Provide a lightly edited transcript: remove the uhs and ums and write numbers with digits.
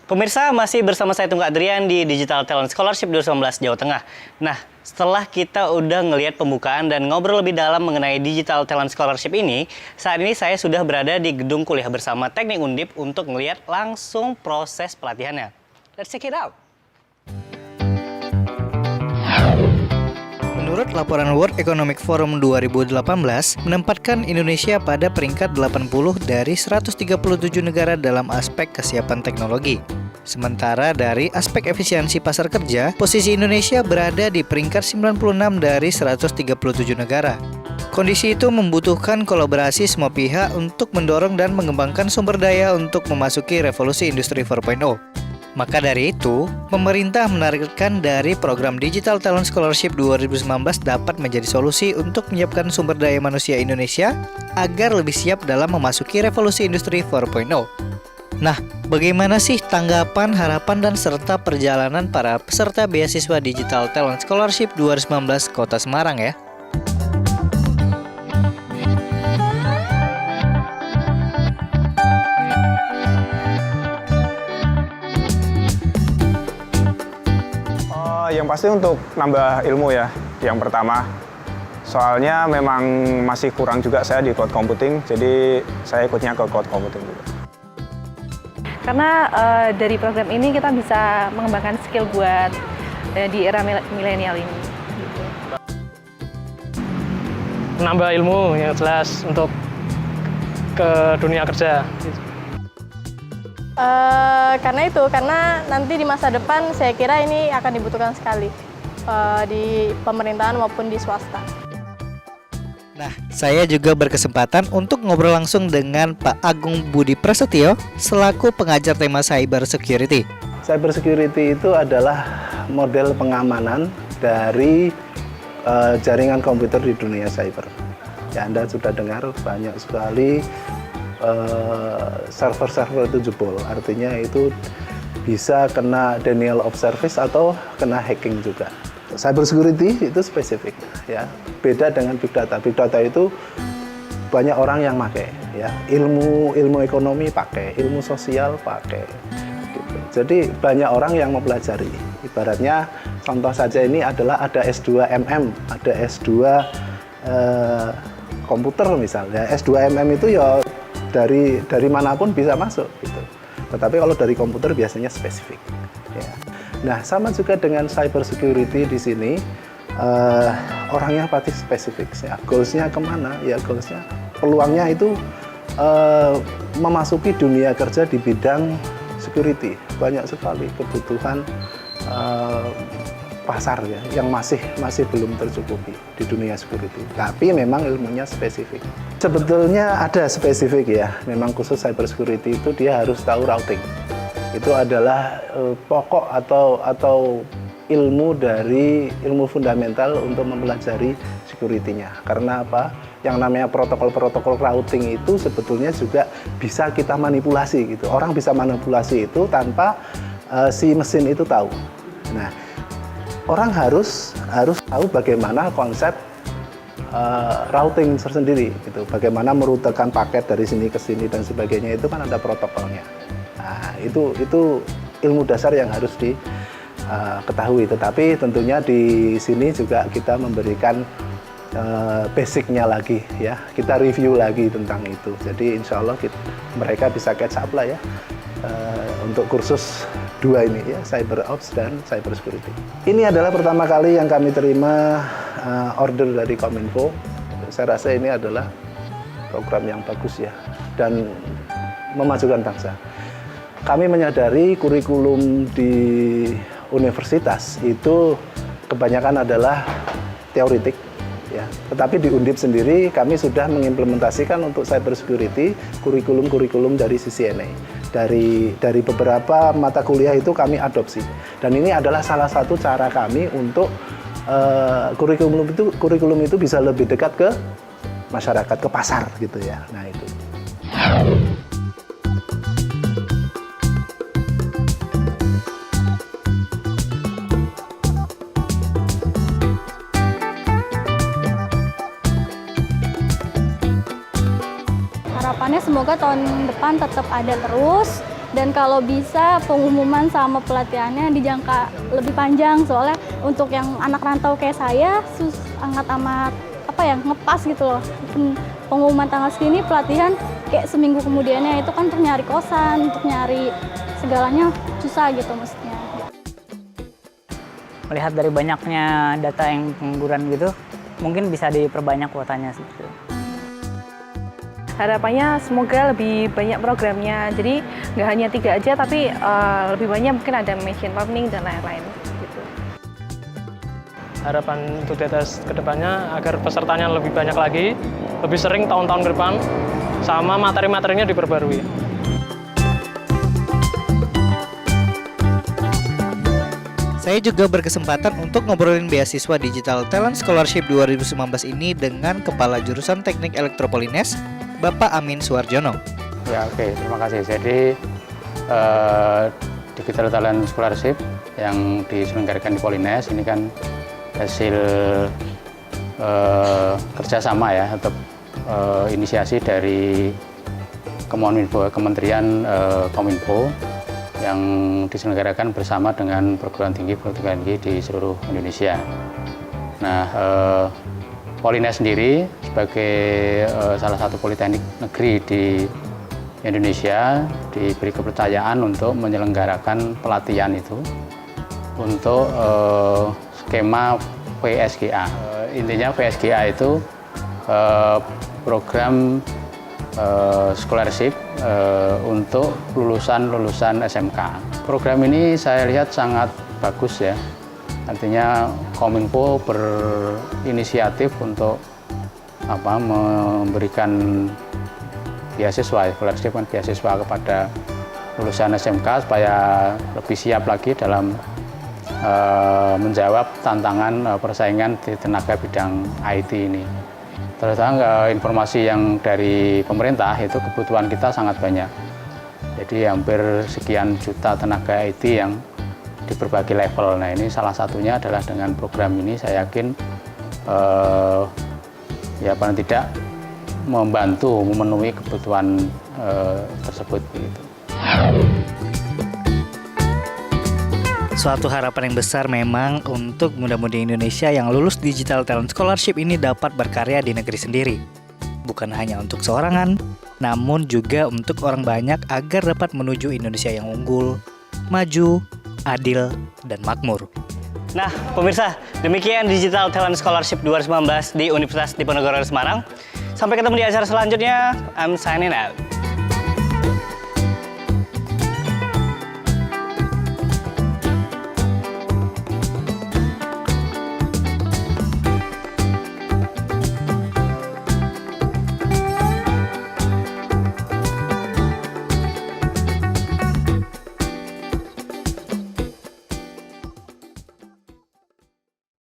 Pemirsa, masih bersama saya Tunggu Adrian di Digital Talent Scholarship 2019 Jawa Tengah. Nah, setelah kita udah ngelihat pembukaan dan ngobrol lebih dalam mengenai Digital Talent Scholarship ini, saat ini saya sudah berada di gedung kuliah bersama Teknik Undip untuk ngelihat langsung proses pelatihannya. Let's check it out! Menurut laporan World Economic Forum 2018, menempatkan Indonesia pada peringkat 80 dari 137 negara dalam aspek kesiapan teknologi. Sementara dari aspek efisiensi pasar kerja, posisi Indonesia berada di peringkat 96 dari 137 negara. Kondisi itu membutuhkan kolaborasi semua pihak untuk mendorong dan mengembangkan sumber daya untuk memasuki revolusi industri 4.0. Maka dari itu, pemerintah menargetkan dari program Digital Talent Scholarship 2019 dapat menjadi solusi untuk menyiapkan sumber daya manusia Indonesia agar lebih siap dalam memasuki revolusi industri 4.0. Nah, bagaimana sih tanggapan, harapan, dan serta perjalanan para peserta beasiswa Digital Talent Scholarship 2019 Kota Semarang ya? Yang pasti untuk nambah ilmu ya, yang pertama. Soalnya memang masih kurang juga saya di cloud computing, jadi saya ikutnya ke cloud computing juga. Karena dari program ini kita bisa mengembangkan skill buat di era milenial ini. Menambah ilmu yang jelas untuk ke dunia kerja. Karena nanti di masa depan saya kira ini akan dibutuhkan sekali di pemerintahan maupun di swasta. Nah, saya juga berkesempatan untuk ngobrol langsung dengan Pak Agung Budi Prasetyo selaku pengajar tema Cyber Security. Cyber Security itu adalah model pengamanan dari jaringan komputer di dunia cyber. Ya, Anda sudah dengar banyak sekali server-server itu jebol, artinya itu bisa kena denial of service atau kena hacking juga. Cyber security itu spesifik, ya, beda dengan big data. Big data itu banyak orang yang pakai, ya, ilmu ekonomi pakai, ilmu sosial pakai, gitu. Jadi banyak orang yang mempelajari. Ibaratnya contoh saja ini adalah ada S2 MM, ada S2 komputer misalnya. S2 MM itu ya dari manapun bisa masuk gitu. Tetapi kalau dari komputer biasanya spesifik. Ya. Nah, sama juga dengan cyber security di sini, orangnya pasti spesifik. Ya. Goalsnya kemana? Ya goalsnya, peluangnya itu memasuki dunia kerja di bidang security. Banyak sekali kebutuhan pasar ya, yang masih belum tercukupi di dunia security. Tapi memang ilmunya spesifik. Sebetulnya ada spesifik ya, memang khusus cyber security itu dia harus tahu routing. Itu adalah pokok atau ilmu dari ilmu fundamental untuk mempelajari security-nya. Karena apa? Yang namanya protokol-protokol routing itu sebetulnya juga bisa kita manipulasi gitu. Orang bisa manipulasi itu tanpa si mesin itu tahu. Nah, orang harus tahu bagaimana konsep routing tersendiri, gitu. Bagaimana merutekan paket dari sini ke sini dan sebagainya, itu kan ada protokolnya. Nah, itu ilmu dasar yang harus diketahui. Tetapi tentunya di sini juga kita memberikan basicnya lagi, ya. Kita review lagi tentang itu. Jadi insya Allah mereka bisa catch up lah ya untuk kursus 2 ini ya, Cyber Ops dan Cyber Security. Ini adalah pertama kali yang kami terima order dari Kominfo. Saya rasa ini adalah program yang bagus ya dan memajukan bangsa. Kami menyadari kurikulum di universitas itu kebanyakan adalah teoritik ya. Tetapi di Undip sendiri kami sudah mengimplementasikan untuk cyber security kurikulum dari CCNA. Dari beberapa mata kuliah itu kami adopsi. Dan ini adalah salah satu cara kami untuk kurikulum itu bisa lebih dekat ke masyarakat, ke pasar gitu ya. Nah, itu. Harapannya semoga tahun depan tetap ada terus Dan kalau bisa pengumuman sama pelatihannya dijangka lebih panjang, soalnya untuk yang anak rantau kayak saya sangat amat ngepas gitu loh. Pengumuman tanggal segini, pelatihan kayak seminggu kemudiannya, itu kan untuk nyari kosan, untuk nyari segalanya susah gitu mestinya. Melihat dari banyaknya data yang pengangguran gitu, mungkin bisa diperbanyak kuotanya gitu. Harapannya semoga lebih banyak programnya, jadi nggak hanya 3 aja, tapi lebih banyak, mungkin ada machine learning dan lain-lain. Gitu. Harapan untuk DTS kedepannya agar pesertanya lebih banyak lagi, lebih sering tahun-tahun ke depan, sama materi-materinya diperbarui. Saya juga berkesempatan untuk ngobrolin beasiswa Digital Talent Scholarship 2019 ini dengan Kepala Jurusan Teknik Elektropolines, Bapak Amin Suarjono. Ya, oke, terima kasih. Jadi Digital Talent Scholarship yang diselenggarakan di Polines ini kan hasil kerjasama ya, atau inisiasi dari Kementerian Kominfo yang diselenggarakan bersama dengan perguruan tinggi di seluruh Indonesia. Nah, Polines sendiri sebagai salah satu politeknik negeri di Indonesia diberi kepercayaan untuk menyelenggarakan pelatihan itu untuk skema VSGA. Intinya VSGA itu program scholarship untuk lulusan SMK. Program ini saya lihat sangat bagus ya. Artinya Kominfo berinisiatif untuk memberikan beasiswa, scholarship kan beasiswa kepada lulusan SMK supaya lebih siap lagi dalam menjawab tantangan persaingan di tenaga bidang IT ini. Terutama informasi yang dari pemerintah itu kebutuhan kita sangat banyak. Jadi hampir sekian juta tenaga IT yang di berbagai level. Nah, ini salah satunya adalah dengan program ini saya yakin ya paling tidak membantu memenuhi kebutuhan tersebut gitu. Suatu harapan yang besar memang untuk muda-mudi Indonesia yang lulus Digital Talent Scholarship ini dapat berkarya di negeri sendiri. Bukan hanya untuk seorangan, namun juga untuk orang banyak agar dapat menuju Indonesia yang unggul, maju, adil, dan makmur. Nah, pemirsa, demikian Digital Talent Scholarship 2019 di Universitas Diponegoro Semarang. Sampai ketemu di acara selanjutnya. I'm signing out.